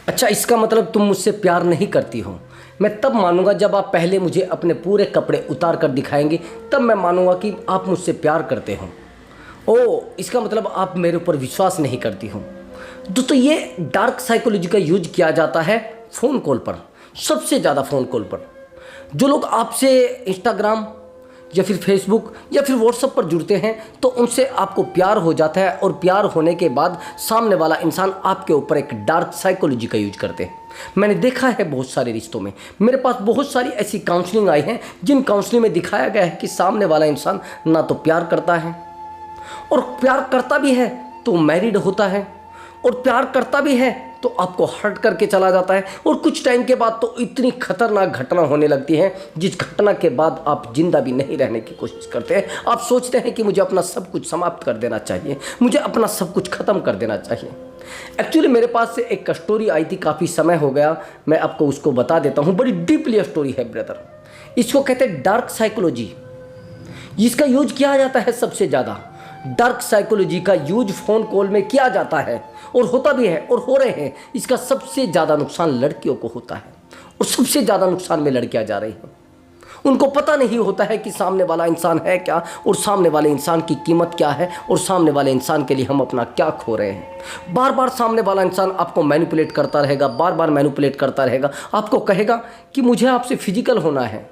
अच्छा, इसका मतलब तुम मुझसे प्यार नहीं करती हो। मैं तब मानूंगा जब आप पहले मुझे अपने पूरे कपड़े उतार कर दिखाएंगे, तब मैं मानूंगा कि आप मुझसे प्यार करते हो। ओह, इसका मतलब आप मेरे ऊपर विश्वास नहीं करती हो। दोस्तों, ये डार्क साइकोलॉजी का यूज किया जाता है फ़ोन कॉल पर, सबसे ज़्यादा फ़ोन कॉल पर। जो लोग आपसे इंस्टाग्राम या फिर फेसबुक या फिर व्हाट्सएप पर जुड़ते हैं, तो उनसे आपको प्यार हो जाता है, और प्यार होने के बाद सामने वाला इंसान आपके ऊपर एक डार्क साइकोलॉजी का यूज करते हैं। मैंने देखा है बहुत सारे रिश्तों में, मेरे पास बहुत सारी ऐसी काउंसलिंग आई हैं जिन काउंसलिंग में दिखाया गया है कि सामने वाला इंसान ना तो प्यार करता है, और प्यार करता भी है तो मैरिड होता है, और प्यार करता भी है तो आपको हर्ट करके चला जाता है, और कुछ टाइम के बाद तो इतनी खतरनाक घटना होने लगती है जिस घटना के बाद आप जिंदा भी नहीं रहने की कोशिश करते हैं। आप सोचते हैं कि मुझे अपना सब कुछ समाप्त कर देना चाहिए, मुझे अपना सब कुछ ख़त्म कर देना चाहिए। एक्चुअली मेरे पास से एक स्टोरी आई थी, काफ़ी समय हो गया, मैं आपको उसको बता देता हूँ। बड़ी डीपली स्टोरी है ब्रदर। इसको कहते हैं डार्क साइकोलॉजी। इसका यूज किया जाता है सबसे ज़्यादा। डार्क साइकोलॉजी का यूज फ़ोन कॉल में किया जाता है, और होता भी है, और हो रहे हैं। इसका सबसे ज़्यादा नुकसान लड़कियों को होता है, और सबसे ज़्यादा नुकसान में लड़कियां जा रही हैं। उनको पता नहीं होता है कि सामने वाला इंसान है क्या, और सामने वाले इंसान की कीमत क्या है, और सामने वाले इंसान के लिए हम अपना क्या खो रहे हैं। बार बार सामने वाला इंसान आपको मैनिपुलेट करता रहेगा, बार बार मैनिपुलेट करता रहेगा। आपको कहेगा कि मुझे आपसे फिजिकल होना है।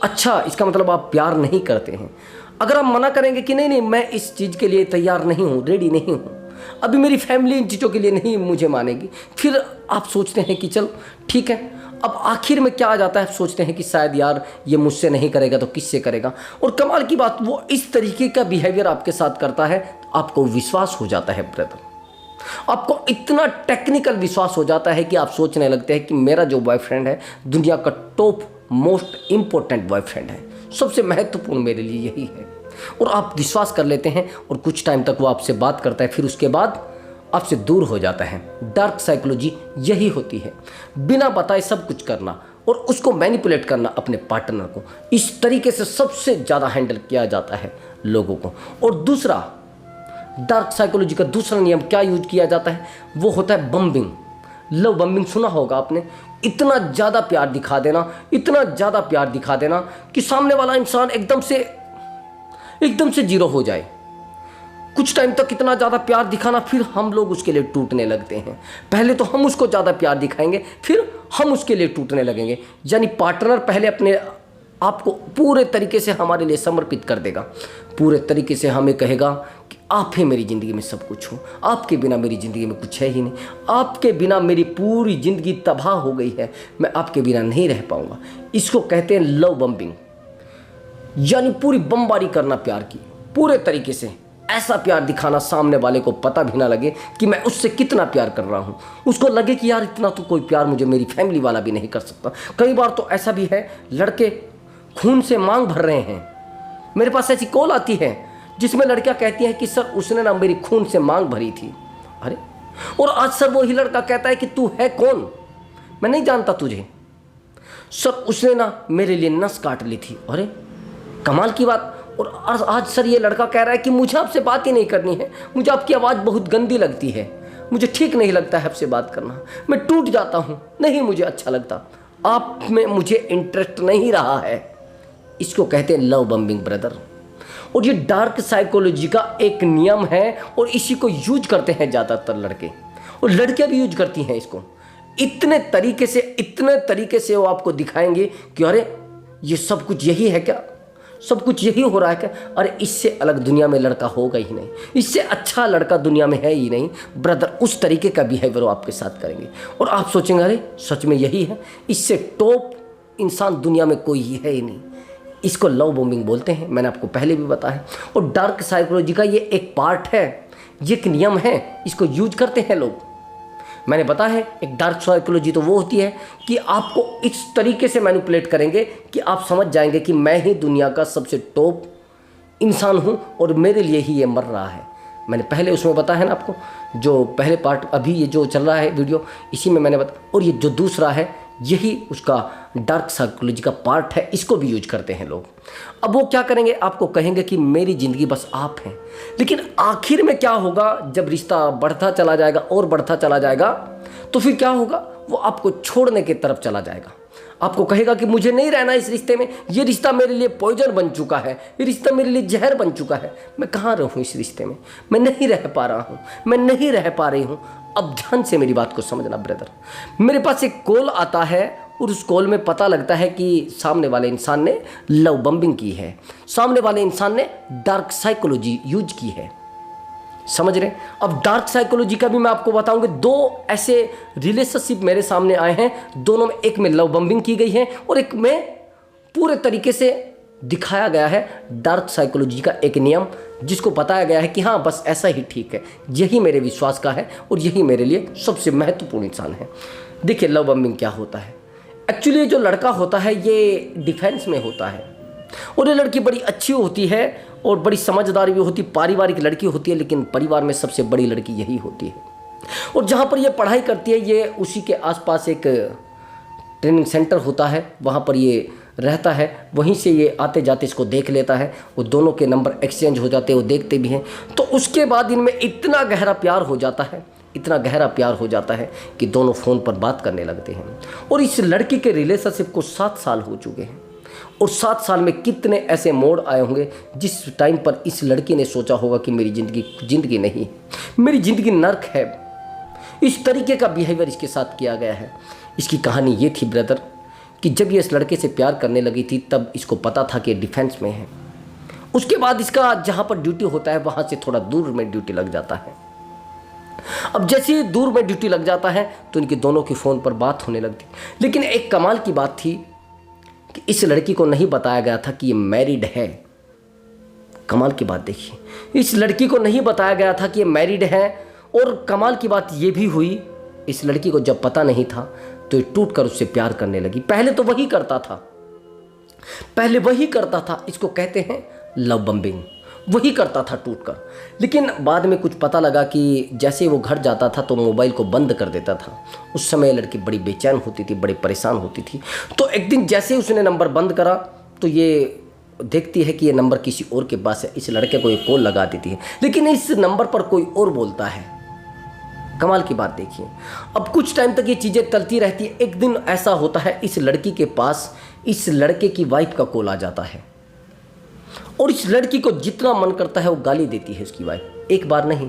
अच्छा, इसका मतलब आप प्यार नहीं करते हैं। अगर आप मना करेंगे कि नहीं नहीं, मैं इस चीज़ के लिए तैयार नहीं हूँ, रेडी नहीं हूँ, अभी मेरी फैमिली इन चीज़ों के लिए नहीं मुझे मानेगी, फिर आप सोचते हैं कि चल ठीक है। अब आखिर में क्या आ जाता है, सोचते हैं कि शायद यार ये मुझसे नहीं करेगा तो किससे करेगा। और कमाल की बात, वो इस तरीके का बिहेवियर आपके साथ करता है, आपको विश्वास हो जाता है ब्रदर। आपको इतना टेक्निकल विश्वास हो जाता है कि आप सोचने लगते हैं कि मेरा जो बॉयफ्रेंड है दुनिया का टॉप मोस्ट इम्पोर्टेंट बॉयफ्रेंड है, सबसे महत्वपूर्ण मेरे लिए यही है। और आप विश्वास कर लेते हैं, और कुछ टाइम तक वो आपसे बात करता है, फिर उसके बाद आपसे दूर हो जाता है। डार्क साइकोलॉजी यही होती है, बिना बताए सब कुछ करना और उसको मैनिपुलेट करना अपने पार्टनर को। इस तरीके से सबसे ज़्यादा हैंडल किया जाता है लोगों को। और दूसरा, डार्क साइकोलॉजी का दूसरा नियम क्या यूज किया जाता है, वो होता है बम्बिंग। लव बम्बिंग सुना होगा आपने। इतना ज़्यादा प्यार दिखा देना, इतना ज़्यादा प्यार दिखा देना कि सामने वाला इंसान एकदम से जीरो हो जाए। कुछ टाइम तक इतना ज़्यादा प्यार दिखाना, फिर हम लोग उसके लिए टूटने लगते हैं। पहले तो हम उसको ज़्यादा प्यार दिखाएंगे, फिर हम उसके लिए टूटने लगेंगे। यानी पार्टनर पहले अपने आप को पूरे तरीके से हमारे लिए समर्पित कर देगा, पूरे तरीके से हमें कहेगा कि आप ही मेरी ज़िंदगी में सब कुछ हो, आपके बिना मेरी ज़िंदगी में कुछ है ही नहीं, आपके बिना मेरी पूरी ज़िंदगी तबाह हो गई है, मैं आपके बिना नहीं रह पाऊँगा। इसको कहते हैं लव बम्बिंग, यानी पूरी बमबारी करना प्यार की, पूरे तरीके से ऐसा प्यार दिखाना सामने वाले को पता भी ना लगे कि मैं उससे कितना प्यार कर रहा हूँ। उसको लगे कि यार इतना तो कोई प्यार मुझे मेरी फैमिली वाला भी नहीं कर सकता। कई बार तो ऐसा भी है, लड़के खून से मांग भर रहे हैं। मेरे पास ऐसी कॉल आती है जिसमें लड़कियां कहती हैं कि सर उसने ना मेरी खून से मांग भरी थी। अरे, और आज सर वही लड़का कहता है कि तू है कौन, मैं नहीं जानता तुझे। सर उसने ना मेरे लिए नस काट ली थी। अरे कमाल की बात। और आज सर ये लड़का कह रहा है कि मुझे आपसे बात ही नहीं करनी है, मुझे आपकी आवाज़ बहुत गंदी लगती है, मुझे ठीक नहीं लगता है आपसे बात करना, मैं टूट जाता हूँ, नहीं मुझे अच्छा लगता, आप में मुझे इंटरेस्ट नहीं रहा है। इसको कहते हैं लव बम्बिंग ब्रदर। और ये डार्क साइकोलॉजी का एक नियम है, और इसी को यूज करते हैं ज़्यादातर लड़के, और लड़कियाँ भी यूज करती हैं इसको। इतने तरीके से वो आपको दिखाएंगे कि अरे ये सब कुछ यही है क्या, सब कुछ यही हो रहा है क्या, अरे इससे अलग दुनिया में लड़का होगा ही नहीं, इससे अच्छा लड़का दुनिया में है ही नहीं ब्रदर। उस तरीके का बिहेवियर वो आपके साथ करेंगे, और आप सोचेंगे अरे सच में यही है, इससे टॉप इंसान दुनिया में कोई ही है ही नहीं। इसको लव बॉम्बिंग बोलते हैं, मैंने आपको पहले भी बताया। और डार्क साइकोलॉजी का ये एक पार्ट है, ये एक नियम है, इसको यूज करते हैं लोग। मैंने बताया है, एक डार्क साइकोलॉजी तो वो होती है कि आपको इस तरीके से मैनिपुलेट करेंगे कि आप समझ जाएंगे कि मैं ही दुनिया का सबसे टॉप इंसान हूँ, और मेरे लिए ही ये मर रहा है। मैंने पहले उसमें बताया है ना आपको, जो पहले पार्ट, अभी ये जो चल रहा है वीडियो, इसी में मैंने बताया। और ये जो दूसरा है, यही उसका डार्क साइकोलॉजी का पार्ट है, इसको भी यूज करते हैं लोग। अब वो क्या करेंगे, आपको कहेंगे कि मेरी ज़िंदगी बस आप हैं। लेकिन आखिर में क्या होगा, जब रिश्ता बढ़ता चला जाएगा और बढ़ता चला जाएगा, तो फिर क्या होगा, वो आपको छोड़ने की तरफ चला जाएगा। आपको कहेगा कि मुझे नहीं रहना इस रिश्ते में, ये रिश्ता मेरे लिए पॉइजन बन चुका है, ये रिश्ता मेरे लिए जहर बन चुका है, मैं कहाँ रहूँ इस रिश्ते में, मैं नहीं रह पा रहा हूँ, मैं नहीं रह पा रही हूँ। अब ध्यान से मेरी बात को समझना ब्रदर, मेरे पास एक कॉल आता है और उस कॉल में पता लगता है कि सामने वाले इंसान ने लव बम्बिंग की है, सामने वाले इंसान ने डार्क साइकोलॉजी यूज की है। समझ रहे? अब डार्क साइकोलॉजी का भी मैं आपको बताऊंगा। दो ऐसे रिलेशनशिप मेरे सामने आए हैं, दोनों में एक में लव बम्बिंग की गई है और एक में पूरे तरीके से दिखाया गया है डार्क साइकोलॉजी का एक नियम, जिसको बताया गया है कि हाँ बस ऐसा ही ठीक है, यही मेरे विश्वास का है और यही मेरे लिए सबसे महत्वपूर्ण इंसान है। देखिए लव बम्बिंग क्या होता है। एक्चुअली जो लड़का होता है ये डिफेंस में होता है और ये लड़की बड़ी अच्छी होती है और बड़ी समझदार भी होती, पारिवारिक लड़की होती है, लेकिन परिवार में सबसे बड़ी लड़की यही होती है। और जहाँ पर ये पढ़ाई करती है ये उसी के आसपास एक ट्रेनिंग सेंटर होता है, वहाँ पर ये रहता है, वहीं से ये आते जाते इसको देख लेता है, वो दोनों के नंबर एक्सचेंज हो जाते हैं, वो देखते भी हैं। तो उसके बाद इनमें इतना गहरा प्यार हो जाता है, इतना गहरा प्यार हो जाता है कि दोनों फ़ोन पर बात करने लगते हैं। और इस लड़की के रिलेशनशिप को 7 साल हो चुके हैं और 7 साल में कितने ऐसे मोड़ आए होंगे जिस टाइम पर इस लड़की ने सोचा होगा कि मेरी ज़िंदगी नहीं, मेरी ज़िंदगी नर्क है। इस तरीके का बिहेवियर इसके साथ किया गया है। इसकी कहानी ये थी ब्रदर कि जब ये इस लड़के से प्यार करने लगी थी तब इसको पता था कि डिफेंस में है। उसके बाद इसका जहाँ पर ड्यूटी होता है वहाँ से थोड़ा दूर में ड्यूटी लग जाता है। अब जैसे ही दूर में ड्यूटी लग जाता है तो इनकी दोनों की फ़ोन पर बात होने लगती। लेकिन एक कमाल की बात थी कि इस लड़की को नहीं बताया गया था कि ये मैरिड है। कमाल की बात देखिए, इस लड़की को नहीं बताया गया था कि ये मैरिड है। और कमाल की बात ये भी हुई, इस लड़की को जब पता नहीं था तो ये टूट कर उससे प्यार करने लगी। पहले तो वही करता था, पहले वही करता था, इसको कहते हैं लव बम्बिंग, वही करता था टूट कर। लेकिन बाद में कुछ पता लगा कि जैसे वो घर जाता था तो मोबाइल को बंद कर देता था। उस समय लड़की बड़ी बेचैन होती थी, बड़ी परेशान होती थी। तो एक दिन जैसे ही उसने नंबर बंद करा तो ये देखती है कि ये नंबर किसी और के पास है। इस लड़के को ये कॉल लगा देती है, लेकिन इस नंबर पर कोई और बोलता है। कमाल की बात देखिए। अब कुछ टाइम तक ये चीज़ें चलती रहती है। एक दिन ऐसा होता है इस लड़की के पास इस लड़के की वाइफ का कॉल आ जाता है और इस लड़की को जितना मन करता है वो गाली देती है उसकी वाइफ। एक बार नहीं,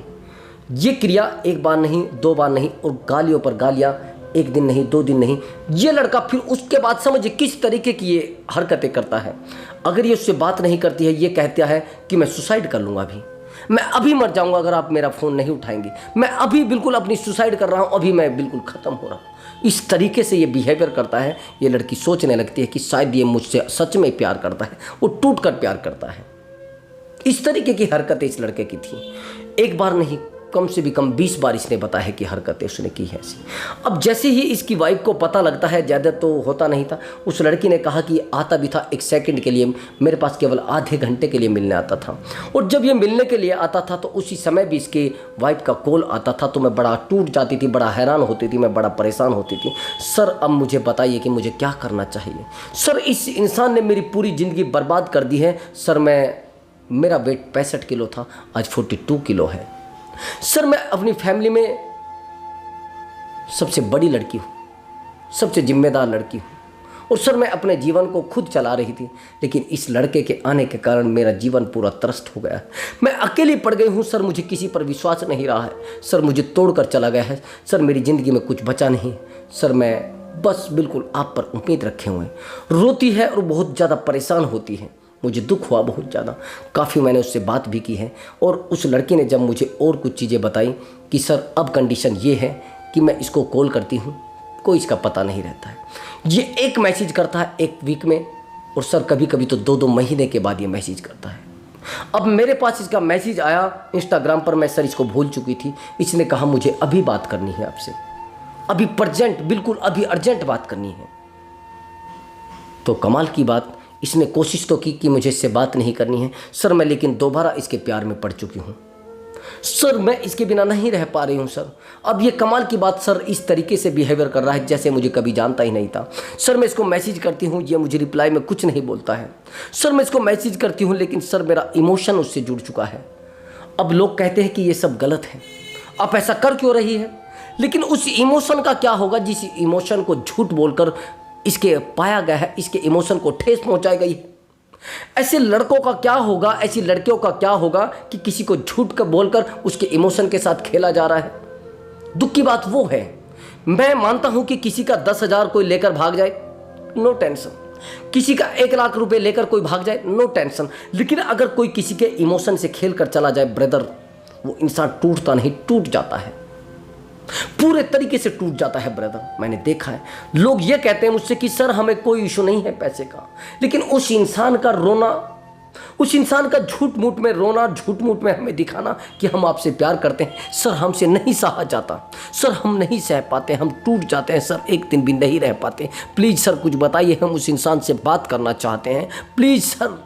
ये क्रिया एक बार नहीं, 2 बार नहीं, और गालियों पर गालियाँ, 1 दिन नहीं, 2 दिन नहीं। ये लड़का फिर उसके बाद समझिए किस तरीके की ये हरकतें करता है। अगर ये उससे बात नहीं करती है, ये कहता है कि मैं सुसाइड कर लूँगा, अभी मैं अभी मर जाऊँगा अगर आप मेरा फ़ोन नहीं उठाएंगे, मैं अभी बिल्कुल अपनी सुसाइड कर रहा हूँ, अभी मैं बिल्कुल ख़त्म हो रहा हूँ। इस तरीके से ये बिहेवियर करता है। ये लड़की सोचने लगती है कि शायद ये मुझसे सच में प्यार करता है, वो टूट कर प्यार करता है। इस तरीके की हरकतें इस लड़के की थी। एक बार नहीं, कम से भी कम 20 बार इसने बताया है कि हरकतें उसने की है ऐसी। अब जैसे ही इसकी वाइफ को पता लगता है, ज़्यादा तो होता नहीं था, उस लड़की ने कहा कि आता भी था 1 सेकंड के लिए, मेरे पास केवल आधे घंटे के लिए मिलने आता था। और जब ये मिलने के लिए आता था तो उसी समय भी इसके वाइफ का कॉल आता था तो मैं बड़ा टूट जाती थी, बड़ा हैरान होती थी, मैं बड़ा परेशान होती थी। सर अब मुझे बताइए कि मुझे क्या करना चाहिए। सर इस इंसान ने मेरी पूरी ज़िंदगी बर्बाद कर दी है। सर मेरा वेट 65 किलो था, आज 42 किलो है। सर मैं अपनी फैमिली में सबसे बड़ी लड़की हूँ, सबसे जिम्मेदार लड़की हूँ, और सर मैं अपने जीवन को खुद चला रही थी, लेकिन इस लड़के के आने के कारण मेरा जीवन पूरा त्रस्त हो गया। मैं अकेली पड़ गई हूँ सर, मुझे किसी पर विश्वास नहीं रहा है। सर मुझे तोड़कर चला गया है। सर मेरी ज़िंदगी में कुछ बचा नहीं। सर मैं बस बिल्कुल आप पर उम्मीद रखे हुए। रोती है और बहुत ज़्यादा परेशान होती है। मुझे दुख हुआ बहुत ज़्यादा। काफ़ी मैंने उससे बात भी की है और उस लड़की ने जब मुझे और कुछ चीज़ें बताई कि सर अब कंडीशन ये है कि मैं इसको कॉल करती हूँ, कोई इसका पता नहीं रहता है। ये एक मैसेज करता है 1 वीक में, और सर कभी कभी तो 2-2 महीने के बाद ये मैसेज करता है। अब मेरे पास इसका मैसेज आया इंस्टाग्राम पर, मैं सर इसको भूल चुकी थी। इसने कहा मुझे अभी बात करनी है आपसे, अभी प्रजेंट, बिल्कुल अभी अर्जेंट बात करनी है। तो कमाल की बात, इसने कोशिश तो की कि मुझे इससे बात नहीं करनी है सर मैं, लेकिन दोबारा इसके प्यार में पड़ चुकी हूँ सर, मैं इसके बिना नहीं रह पा रही हूँ सर। अब ये कमाल की बात, सर इस तरीके से बिहेवियर कर रहा है जैसे मुझे कभी जानता ही नहीं था। सर मैं इसको मैसेज करती हूँ, ये मुझे रिप्लाई में कुछ नहीं बोलता है। सर मैं इसको मैसेज करती हूँ, लेकिन सर मेरा इमोशन उससे जुड़ चुका है। अब लोग कहते हैं कि ये सब गलत है, आप ऐसा कर क्यों रही है, लेकिन उस इमोशन का क्या होगा जिस इमोशन को झूठ बोलकर इसके पाया गया है, इसके इमोशन को ठेस पहुंचाई गई है। ऐसे लड़कों का क्या होगा, ऐसी लड़कियों का क्या होगा कि किसी को झूठ कर बोलकर उसके इमोशन के साथ खेला जा रहा है। दुख की बात वो है, मैं मानता हूं कि किसी का 10,000 कोई लेकर भाग जाए, नो टेंशन। किसी का 1,00,000 रुपए लेकर कोई भाग जाए, नो टेंशन। लेकिन अगर कोई किसी के इमोशन से खेल कर चला जाए ब्रदर, वो इंसान टूटता नहीं, टूट जाता है, पूरे तरीके से टूट जाता है ब्रदर। मैंने देखा है, लोग ये कहते हैं मुझसे कि सर हमें कोई इशू नहीं है पैसे का, लेकिन उस इंसान का रोना, उस इंसान का झूठ मूठ में रोना, झूठ मूठ में हमें दिखाना कि हम आपसे प्यार करते हैं, सर हमसे नहीं सहा जाता, सर हम नहीं सह पाते, हम टूट जाते हैं सर, एक दिन भी नहीं रह पाते, प्लीज़ सर कुछ बताइए, हम उस इंसान से बात करना चाहते हैं, प्लीज़ सर।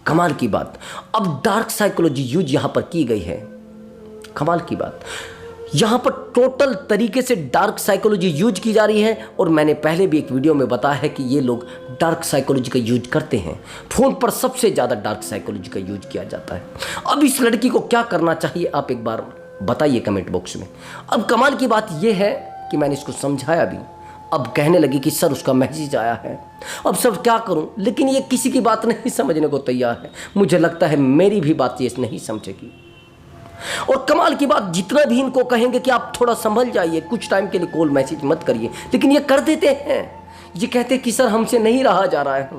कमाल की बात, अब डार्क साइकोलॉजी यूज यहाँ पर की गई है। कमाल की बात, यहाँ पर टोटल तरीके से डार्क साइकोलॉजी यूज की जा रही है। और मैंने पहले भी एक वीडियो में बताया है कि ये लोग डार्क साइकोलॉजी का यूज करते हैं। फ़ोन पर सबसे ज़्यादा डार्क साइकोलॉजी का यूज किया जाता है। अब इस लड़की को क्या करना चाहिए, आप एक बार बताइए कमेंट बॉक्स में। अब कमाल की बात यह है कि मैंने इसको समझाया भी, अब कहने लगी कि सर उसका मैसेज आया है, अब सर क्या करूं, लेकिन ये किसी की बात नहीं समझने को तैयार है। मुझे लगता है मेरी भी बात ये नहीं समझेगी। और कमाल की बात, जितना भी इनको कहेंगे कि आप थोड़ा संभल जाइए, कुछ टाइम के लिए कॉल मैसेज मत करिए, लेकिन ये कर देते हैं। ये कहते हैं कि सर हमसे नहीं रहा जा रहा है,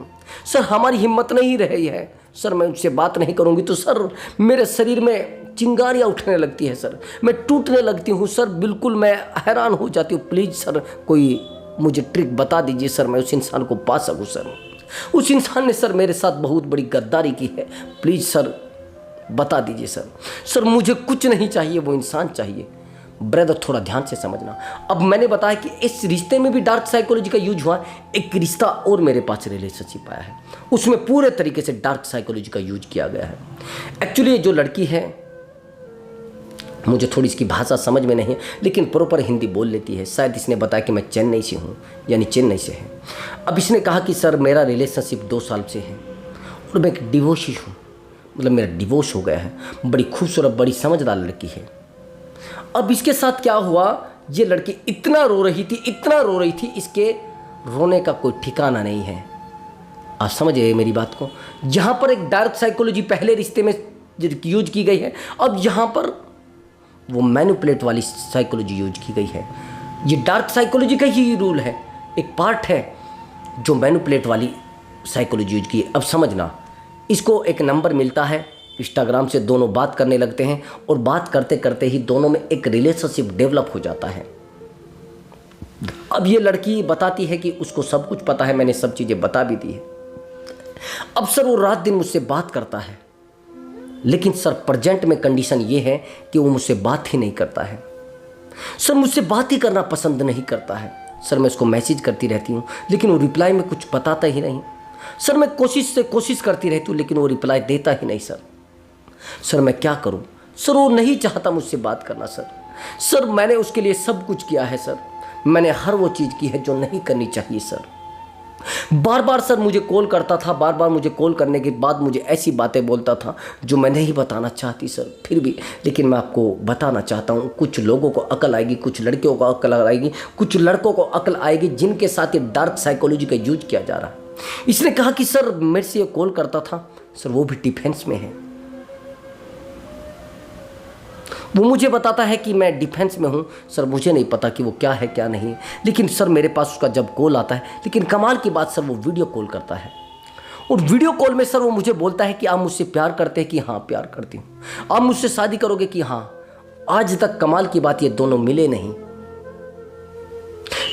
सर हमारी हिम्मत नहीं रही है, सर मैं उससे बात नहीं करूंगी तो सर मेरे शरीर में चिंगारियाँ उठने लगती है, सर मैं टूटने लगती हूँ, सर बिल्कुल मैं हैरान हो जाती हूँ, प्लीज़ सर कोई मुझे ट्रिक बता दीजिए सर, मैं उस इंसान को पा सकूँ सर। उस इंसान ने सर मेरे साथ बहुत बड़ी गद्दारी की है, प्लीज़ सर बता दीजिए सर। सर मुझे कुछ नहीं चाहिए, वो इंसान चाहिए। ब्रदर थोड़ा ध्यान से समझना। अब मैंने बताया कि इस रिश्ते में भी डार्क साइकोलॉजी का यूज हुआ। एक रिश्ता और मेरे पास रिलेशनशिप आया है, उसमें पूरे तरीके से डार्क साइकोलॉजी का यूज किया गया है। एक्चुअली जो लड़की है, मुझे थोड़ी इसकी भाषा समझ में नहीं है, लेकिन प्रॉपर हिंदी बोल लेती है। शायद इसने बताया कि मैं चेन्नई से हूँ, यानी चेन्नई से है। अब इसने कहा कि सर मेरा रिलेशनशिप 2 साल से है और मैं एक डिवोर्सी हूँ, मतलब मेरा डिवोर्स हो गया है। बड़ी खूबसूरत, बड़ी समझदार लड़की है। अब इसके साथ क्या हुआ, ये लड़की इतना रो रही थी, इतना रो रही थी, इसके रोने का कोई ठिकाना नहीं है। आप समझिए मेरी बात को। यहाँ पर एक डार्क साइकोलॉजी पहले रिश्ते में यूज की गई है, अब यहाँ पर वो मैनिपुलेट वाली साइकोलॉजी यूज की गई है। ये डार्क साइकोलॉजी का ही रूल है, एक पार्ट है जो मैनिपुलेट वाली साइकोलॉजी यूज की है। अब समझना, इसको एक नंबर मिलता है इंस्टाग्राम से, दोनों बात करने लगते हैं और बात करते करते ही दोनों में एक रिलेशनशिप डेवलप हो जाता है। अब ये लड़की बताती है कि उसको सब कुछ पता है, मैंने सब चीज़ें बता भी दी है। अब सर वो रात दिन मुझसे बात करता है, लेकिन सर प्रेजेंट में कंडीशन ये है कि वो मुझसे बात ही नहीं करता है। सर मुझसे बात ही करना पसंद नहीं करता है। सर मैं उसको मैसेज करती रहती हूँ, लेकिन वो रिप्लाई में कुछ बताता ही नहीं। सर मैं कोशिश करती रहती हूँ, लेकिन वो रिप्लाई देता ही नहीं। सर मैं क्या करूँ। सर वो नहीं चाहता मुझसे बात करना। सर मैंने उसके लिए सब कुछ किया है। सर मैंने हर वो चीज़ की है जो नहीं करनी चाहिए। सर बार बार सर मुझे कॉल करता था, बार बार मुझे कॉल करने के बाद मुझे ऐसी बातें बोलता था जो मैं नहीं बताना चाहती सर, फिर भी लेकिन मैं आपको बताना चाहता हूँ। कुछ लोगों को अकल आएगी, कुछ लड़कियों को अकल आएगी, कुछ लड़कों को अकल आएगी जिनके साथ ये डार्क साइकोलॉजी का यूज किया जा रहा है। इसने कहा कि सर मेरे से ये कॉल करता था, सर वो भी डिफेंस में है। वो मुझे बताता है कि मैं डिफेंस में हूँ। सर मुझे नहीं पता कि वो क्या है क्या नहीं, लेकिन सर मेरे पास उसका जब कॉल आता है, लेकिन कमाल की बात सर वो वीडियो कॉल करता है। और वीडियो कॉल में सर वो मुझे बोलता है कि आप मुझसे प्यार करते हैं, कि हाँ प्यार करती हूँ, आप मुझसे शादी करोगे, कि हाँ। आज तक कमाल की बात ये दोनों मिले नहीं,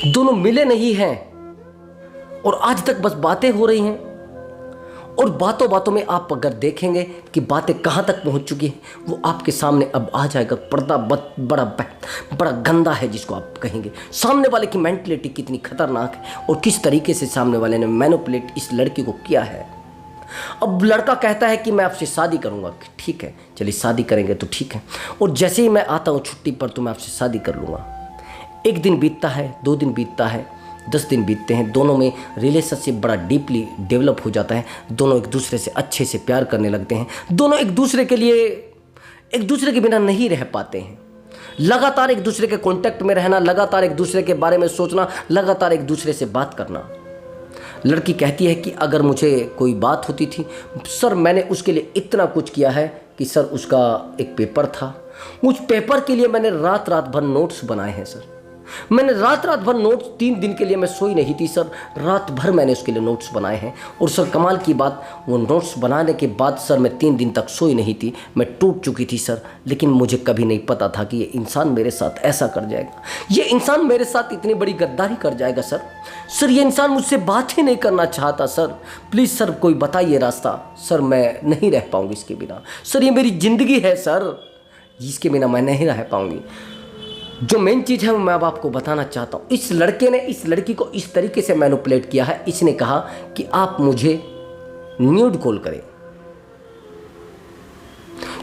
दोनों मिले नहीं हैं और आज तक बस बातें हो रही हैं। और बातों बातों में आप अगर देखेंगे कि बातें कहाँ तक पहुँच चुकी हैं, वो आपके सामने अब आ जाएगा। पर्दा बड़ा गंदा है जिसको आप कहेंगे। सामने वाले की मेंटलिटी कितनी खतरनाक है और किस तरीके से सामने वाले ने मैनिपुलेट इस लड़की को किया है। अब लड़का कहता है कि मैं आपसे शादी करूँगा। ठीक है, चलिए शादी करेंगे तो ठीक है, और जैसे ही मैं आता हूँ छुट्टी पर तो मैं आपसे शादी कर लूँगा। 1 दिन बीतता है, 2 दिन बीतता है, 10 दिन बीतते हैं। दोनों में रिलेशनशिप बड़ा डीपली डेवलप हो जाता है। दोनों एक दूसरे से अच्छे से प्यार करने लगते हैं। दोनों एक दूसरे के बिना नहीं रह पाते हैं। लगातार एक दूसरे के कांटेक्ट में रहना, लगातार एक दूसरे के बारे में सोचना, लगातार एक दूसरे से बात करना। लड़की कहती है कि अगर मुझे कोई बात होती थी सर, मैंने उसके लिए इतना कुछ किया है कि सर उसका एक पेपर था, उस पेपर के लिए मैंने रात रात भर नोट्स बनाए हैं सर। मैंने रात रात भर नोट्स, 3 दिन के लिए मैं सोई नहीं थी सर, रात भर मैंने उसके लिए नोट्स बनाए हैं। और सर कमाल की बात, वो नोट्स बनाने के बाद सर मैं 3 दिन तक सोई नहीं थी, मैं टूट चुकी थी सर। लेकिन मुझे कभी नहीं पता था कि ये इंसान मेरे साथ ऐसा कर जाएगा, ये इंसान मेरे साथ इतनी बड़ी गद्दारी कर जाएगा सर। सर ये इंसान मुझसे बात ही नहीं करना चाहता सर, प्लीज़ सर कोई बताइए रास्ता। सर मैं नहीं रह पाऊँगी इसके बिना, सर ये मेरी ज़िंदगी है सर, इसके बिना मैं नहीं रह पाऊँगी। जो मेन चीज़ है वो मैं अब आपको बताना चाहता हूँ। इस लड़के ने इस लड़की को इस तरीके से मैनिपुलेट किया है, इसने कहा कि आप मुझे न्यूड कॉल करें,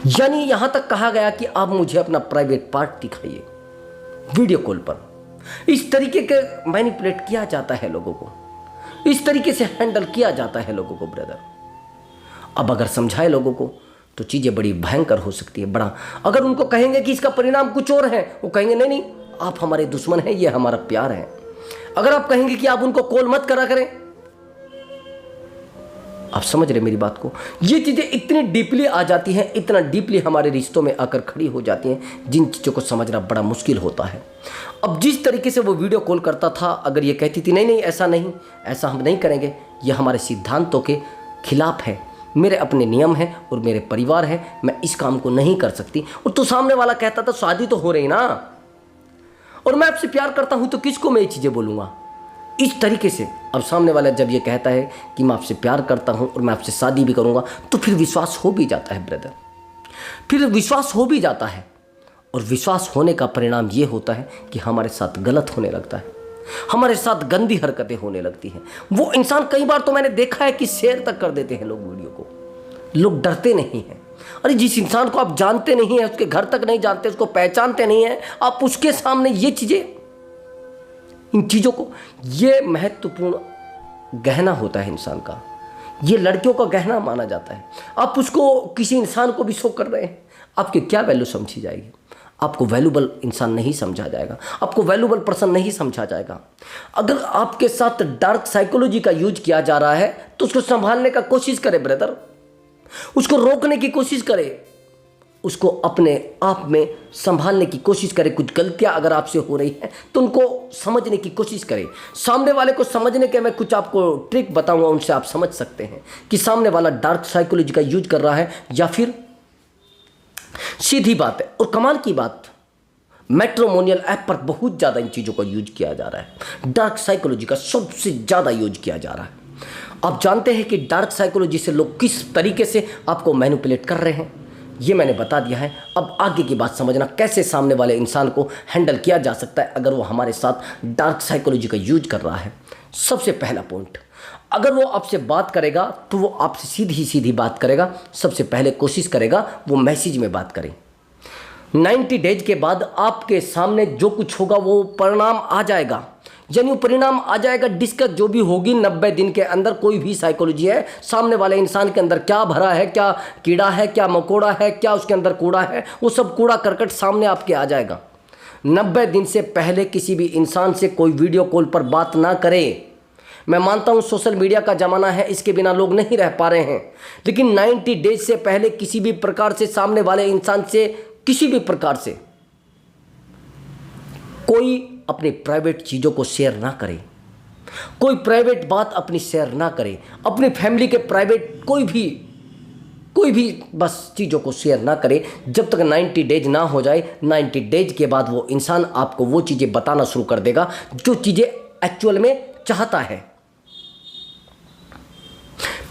यानी यहां तक कहा गया कि आप मुझे अपना प्राइवेट पार्ट दिखाइए वीडियो कॉल पर। इस तरीके के मैनिपुलेट किया जाता है लोगों को, इस तरीके से हैंडल किया जाता है लोगों को ब्रदर। अब अगर समझाए लोगों को तो चीज़ें बड़ी भयंकर हो सकती है, बड़ा। अगर उनको कहेंगे कि इसका परिणाम कुछ और है, वो कहेंगे नहीं नहीं आप हमारे दुश्मन हैं, ये हमारा प्यार है। अगर आप कहेंगे कि आप उनको कॉल मत करा करें, आप समझ रहे मेरी बात को, ये चीज़ें इतनी डीपली आ जाती हैं, इतना डीपली हमारे रिश्तों में आकर खड़ी हो जाती हैं, जिन चीज़ों को समझना बड़ा मुश्किल होता है। अब जिस तरीके से वो वीडियो कॉल करता था, अगर ये कहती थी नहीं नहीं ऐसा नहीं, ऐसा हम नहीं करेंगे, ये हमारे सिद्धांतों के खिलाफ है, मेरे अपने नियम हैं और मेरे परिवार है, मैं इस काम को नहीं कर सकती। और तो सामने वाला कहता था शादी तो हो रही ना, और मैं आपसे प्यार करता हूं तो किसको मैं ये चीज़ें बोलूँगा, इस तरीके से। अब सामने वाला जब ये कहता है कि मैं आपसे प्यार करता हूं और मैं आपसे शादी भी करूँगा, तो फिर विश्वास हो भी जाता है ब्रदर, फिर विश्वास हो भी जाता है। और विश्वास होने का परिणाम ये होता है कि हमारे साथ गलत होने लगता है, हमारे साथ गंदी हरकतें होने लगती हैं। वो इंसान कई बार तो मैंने देखा है कि शेयर तक कर देते हैं लोग वीडियो को, लोग डरते नहीं हैं। अरे जिस इंसान को आप जानते नहीं हैं, उसके घर तक नहीं जानते, उसको पहचानते नहीं हैं, आप उसके सामने ये चीज़ें, इन चीज़ों को, ये महत्वपूर्ण गहना होता है इंसान का, ये लड़कियों का गहना माना जाता है। आप उसको किसी इंसान को भी शो कर रहे हैं, आपकी क्या वैल्यू समझी जाएगी, आपको वैल्यूबल इंसान नहीं समझा जाएगा, आपको वैल्यूबल पर्सन नहीं समझा जाएगा। अगर आपके साथ डार्क साइकोलॉजी का यूज किया जा रहा है तो उसको संभालने का कोशिश करें ब्रदर, उसको रोकने की कोशिश करें, उसको अपने आप में संभालने की कोशिश करें। कुछ गलतियां अगर आपसे हो रही हैं तो उनको समझने की कोशिश करें। सामने वाले को समझने के मैं कुछ आपको ट्रिक बताऊंगा, उनसे आप समझ सकते हैं कि सामने वाला डार्क साइकोलॉजी का यूज कर रहा है या फिर सीधी बात है। और कमाल की बात, मैट्रिमोनियल ऐप पर बहुत ज़्यादा इन चीज़ों का यूज किया जा रहा है, डार्क साइकोलॉजी का सबसे ज़्यादा यूज किया जा रहा है। आप जानते हैं कि डार्क साइकोलॉजी से लोग किस तरीके से आपको मैनिपुलेट कर रहे हैं, ये मैंने बता दिया है। अब आगे की बात समझना, कैसे सामने वाले इंसान को हैंडल किया जा सकता है अगर वो हमारे साथ डार्क साइकोलॉजी का यूज कर रहा है। सबसे पहला पॉइंट, अगर वो आपसे बात करेगा तो वो आपसे सीधी सीधी बात करेगा। सबसे पहले कोशिश करेगा वो मैसेज में बात करें। 90 डेज के बाद आपके सामने जो कुछ होगा वो परिणाम आ जाएगा, यानी वो परिणाम आ जाएगा। डिस्कस जो भी होगी 90 दिन के अंदर, कोई भी साइकोलॉजी है, सामने वाले इंसान के अंदर क्या भरा है, क्या कीड़ा है, क्या मकोड़ा है, क्या उसके अंदर कूड़ा है, वो सब कूड़ा करकट सामने आपके आ जाएगा। 90 दिन से पहले किसी भी इंसान से कोई वीडियो कॉल पर बात ना करे। मैं मानता हूँ सोशल मीडिया का ज़माना है, इसके बिना लोग नहीं रह पा रहे हैं, लेकिन 90 डेज से पहले किसी भी प्रकार से सामने वाले इंसान से, किसी भी प्रकार से कोई अपनी प्राइवेट चीज़ों को शेयर ना करे, कोई प्राइवेट बात अपनी शेयर ना करे, अपनी फैमिली के प्राइवेट कोई भी बस चीज़ों को शेयर ना करे जब तक 90 डेज ना हो जाए। 90 डेज के बाद वो इंसान आपको वो चीज़ें बताना शुरू कर देगा जो चीज़ें एक्चुअल में चाहता है।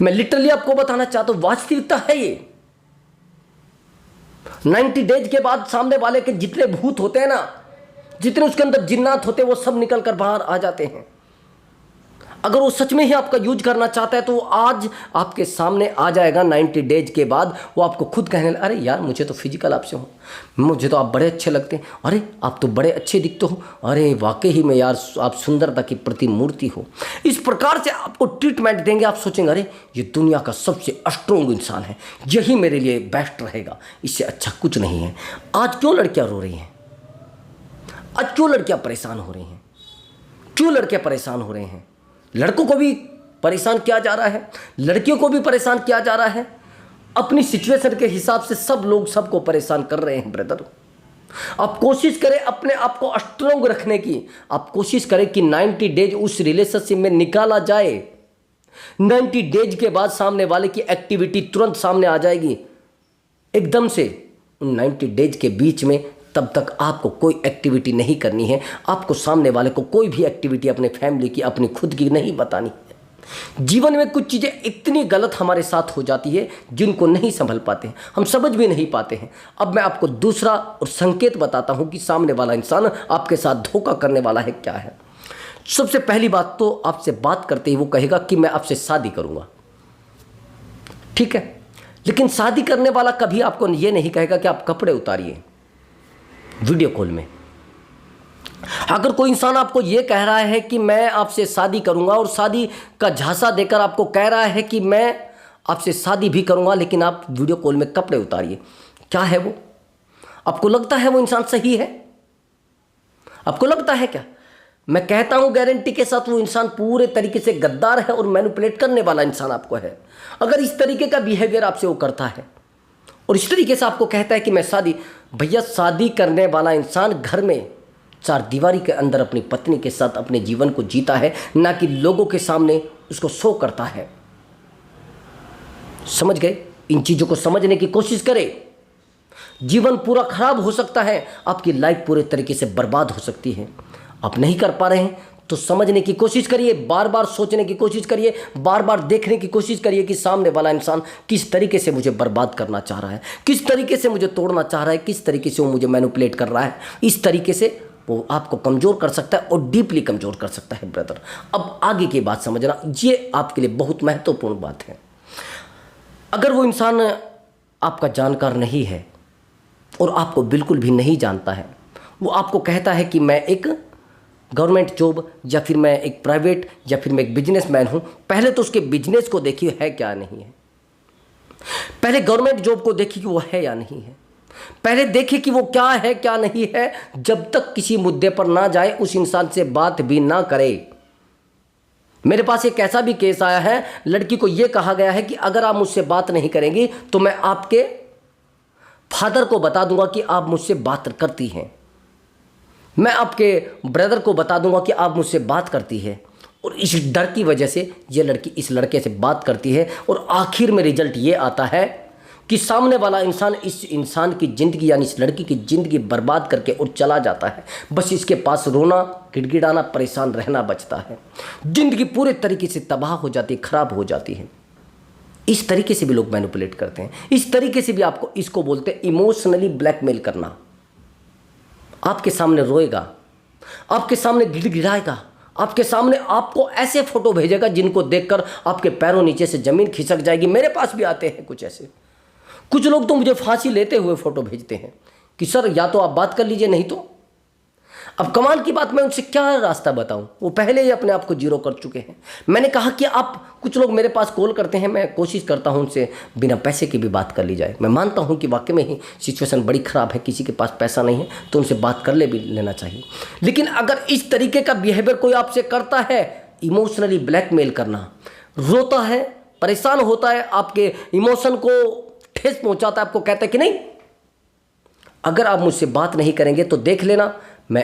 मैं लिटरली आपको बताना चाहता हूं, वास्तविकता है ये। 90 डेज के बाद सामने वाले के जितने भूत होते हैं ना, जितने उसके अंदर जिन्नात होते हैं, वो सब निकल कर बाहर आ जाते हैं। अगर वो सच में ही आपका यूज करना चाहता है तो वो आज आपके सामने आ जाएगा। 90 डेज के बाद वो आपको खुद कहने लगे, अरे यार मुझे तो फिजिकल आपसे हो, मुझे तो आप बड़े अच्छे लगते हैं, अरे आप तो बड़े अच्छे दिखते हो, अरे वाकई ही में यार आप सुंदरता की प्रतिमूर्ति हो। इस प्रकार से आपको ट्रीटमेंट देंगे। आप सोचेंगे अरे ये दुनिया का सबसे स्ट्रॉन्ग इंसान है, यही मेरे लिए बेस्ट रहेगा, इससे अच्छा कुछ नहीं है। आज क्यों लड़कियाँ रो रही हैं? आज क्यों लड़कियां परेशान हो रही हैं? क्यों लड़के परेशान हो रहे हैं? लड़कों को भी परेशान किया जा रहा है, लड़कियों को भी परेशान किया जा रहा है। अपनी सिचुएशन के हिसाब से सब लोग सबको परेशान कर रहे हैं ब्रदर। आप कोशिश करें अपने आप को स्ट्रोंग रखने की। आप कोशिश करें कि 90 डेज उस रिलेशनशिप में निकाला जाए। 90 डेज के बाद सामने वाले की एक्टिविटी तुरंत सामने आ जाएगी एकदम से। उन 90 डेज के बीच में तब तक आपको कोई एक्टिविटी नहीं करनी है। आपको सामने वाले को कोई भी एक्टिविटी अपने फैमिली की, अपनी खुद की नहीं बतानी है। जीवन में कुछ चीज़ें इतनी गलत हमारे साथ हो जाती है जिनको नहीं संभल पाते हैं, हम समझ भी नहीं पाते हैं। अब मैं आपको दूसरा और संकेत बताता हूं कि सामने वाला इंसान आपके साथ धोखा करने वाला है क्या है। सबसे पहली बात तो आपसे बात करते ही वो कहेगा कि मैं आपसे शादी करूंगा, ठीक है, लेकिन शादी करने वाला कभी आपको ये नहीं कहेगा कि आप कपड़े उतारिए वीडियो कॉल में। अगर कोई इंसान आपको ये कह रहा है कि मैं आपसे शादी करूंगा और शादी का झांसा देकर आपको कह रहा है कि मैं आपसे शादी भी करूंगा लेकिन आप वीडियो कॉल में कपड़े उतारिए, क्या है वो? आपको लगता है वो इंसान सही है? आपको लगता है क्या? मैं कहता हूं गारंटी के साथ वो इंसान पूरे तरीके से गद्दार है और मैनिपुलेट करने वाला इंसान आपको है। अगर इस तरीके का बिहेवियर आपसे वो करता है और इस तरीके से आपको कहता है कि मैं शादी, भैया शादी करने वाला इंसान घर में चार दीवारी के अंदर अपनी पत्नी के साथ अपने जीवन को जीता है, ना कि लोगों के सामने उसको शो करता है। समझ गए? इन चीज़ों को समझने की कोशिश करें। जीवन पूरा खराब हो सकता है, आपकी लाइफ पूरे तरीके से बर्बाद हो सकती है। आप नहीं कर पा रहे हैं तो समझने की कोशिश करिए, बार बार सोचने की कोशिश करिए, बार बार देखने की कोशिश करिए कि सामने वाला इंसान किस तरीके से मुझे बर्बाद करना चाह रहा है, किस तरीके से मुझे तोड़ना चाह रहा है, किस तरीके से वो मुझे मैनिपुलेट कर रहा है। इस तरीके से वो आपको कमज़ोर कर सकता है और डीपली कमज़ोर कर सकता है ब्रदर। अब आगे की बात समझना, ये आपके लिए बहुत महत्वपूर्ण बात है। अगर वो इंसान आपका जानकार नहीं है और आपको बिल्कुल भी नहीं जानता है, वो आपको कहता है कि मैं एक गवर्नमेंट जॉब या फिर मैं एक प्राइवेट या फिर मैं एक बिजनेसमैन हूँ, पहले तो उसके बिजनेस को देखिए है क्या नहीं है। पहले गवर्नमेंट जॉब को देखिए कि वो है या नहीं है। पहले देखिए कि वो क्या है क्या नहीं है। जब तक किसी मुद्दे पर ना जाए उस इंसान से बात भी ना करे। मेरे पास एक ऐसा भी केस आया है, लड़की को यह कहा गया है कि अगर आप मुझसे बात नहीं करेंगी तो मैं आपके फादर को बता दूंगा कि आप मुझसे बात करती हैं, मैं आपके ब्रदर को बता दूंगा कि आप मुझसे बात करती है। और इस डर की वजह से ये लड़की इस लड़के से बात करती है और आखिर में रिजल्ट ये आता है कि सामने वाला इंसान इस इंसान की ज़िंदगी यानी इस लड़की की ज़िंदगी बर्बाद करके और चला जाता है। बस इसके पास रोना, गिड़गिड़ाना, परेशान रहना बचता है। ज़िंदगी पूरे तरीके से तबाह हो जाती है, ख़राब हो जाती है। इस तरीके से भी लोग मैनिपुलेट करते हैं। इस तरीके से भी आपको इसको बोलते हैं इमोशनली ब्लैकमेल करना। आपके सामने रोएगा, आपके सामने गिड़गिड़ाएगा, आपके सामने आपको ऐसे फ़ोटो भेजेगा जिनको देखकर आपके पैरों नीचे से ज़मीन खिसक जाएगी। मेरे पास भी आते हैं कुछ ऐसे। कुछ लोग तो मुझे फांसी लेते हुए फ़ोटो भेजते हैं कि सर या तो आप बात कर लीजिए, नहीं तो। अब कमाल की बात, मैं उनसे क्या रास्ता बताऊं, वो पहले ही अपने आप को जीरो कर चुके हैं। मैंने कहा कि आप, कुछ लोग मेरे पास कॉल करते हैं, मैं कोशिश करता हूं उनसे बिना पैसे की भी बात कर ली जाए। मैं मानता हूं कि वाकई में ही सिचुएशन बड़ी ख़राब है, किसी के पास पैसा नहीं है तो उनसे बात कर लेना चाहिए। लेकिन अगर इस तरीके का बिहेवियर कोई आपसे करता है, इमोशनली ब्लैकमेल करना, रोता है, परेशान होता है, आपके इमोशन को ठेस पहुंचाता है, आपको कहता है कि नहीं अगर आप मुझसे बात नहीं करेंगे तो देख लेना मैं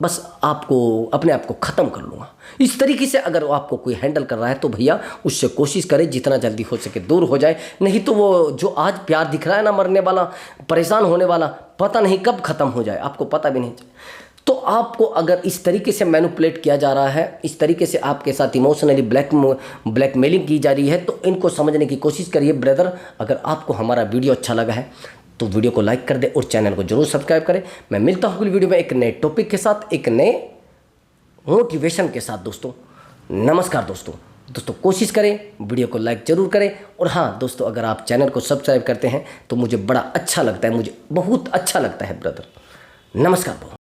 बस आपको अपने आप को ख़त्म कर लूँगा। इस तरीके से अगर आपको कोई हैंडल कर रहा है तो भैया उससे कोशिश करें जितना जल्दी हो सके दूर हो जाए। नहीं तो वो जो आज प्यार दिख रहा है ना, मरने वाला, परेशान होने वाला, पता नहीं कब ख़त्म हो जाए, आपको पता भी नहीं चले। तो आपको अगर इस तरीके से मैनिपुलेट किया जा रहा है, इस तरीके से आपके साथ इमोशनली ब्लैकमेलिंग की जा रही है, तो इनको समझने की कोशिश करिए ब्रदर। अगर आपको हमारा वीडियो अच्छा लगा है तो वीडियो को लाइक कर दे और चैनल को जरूर सब्सक्राइब करें। मैं मिलता हूँ अगली वीडियो में एक नए टॉपिक के साथ, एक नए मोटिवेशन के साथ। दोस्तों नमस्कार। दोस्तों कोशिश करें वीडियो को लाइक जरूर करें। और हाँ दोस्तों, अगर आप चैनल को सब्सक्राइब करते हैं तो मुझे बड़ा अच्छा लगता है, मुझे बहुत अच्छा लगता है ब्रदर। नमस्कार।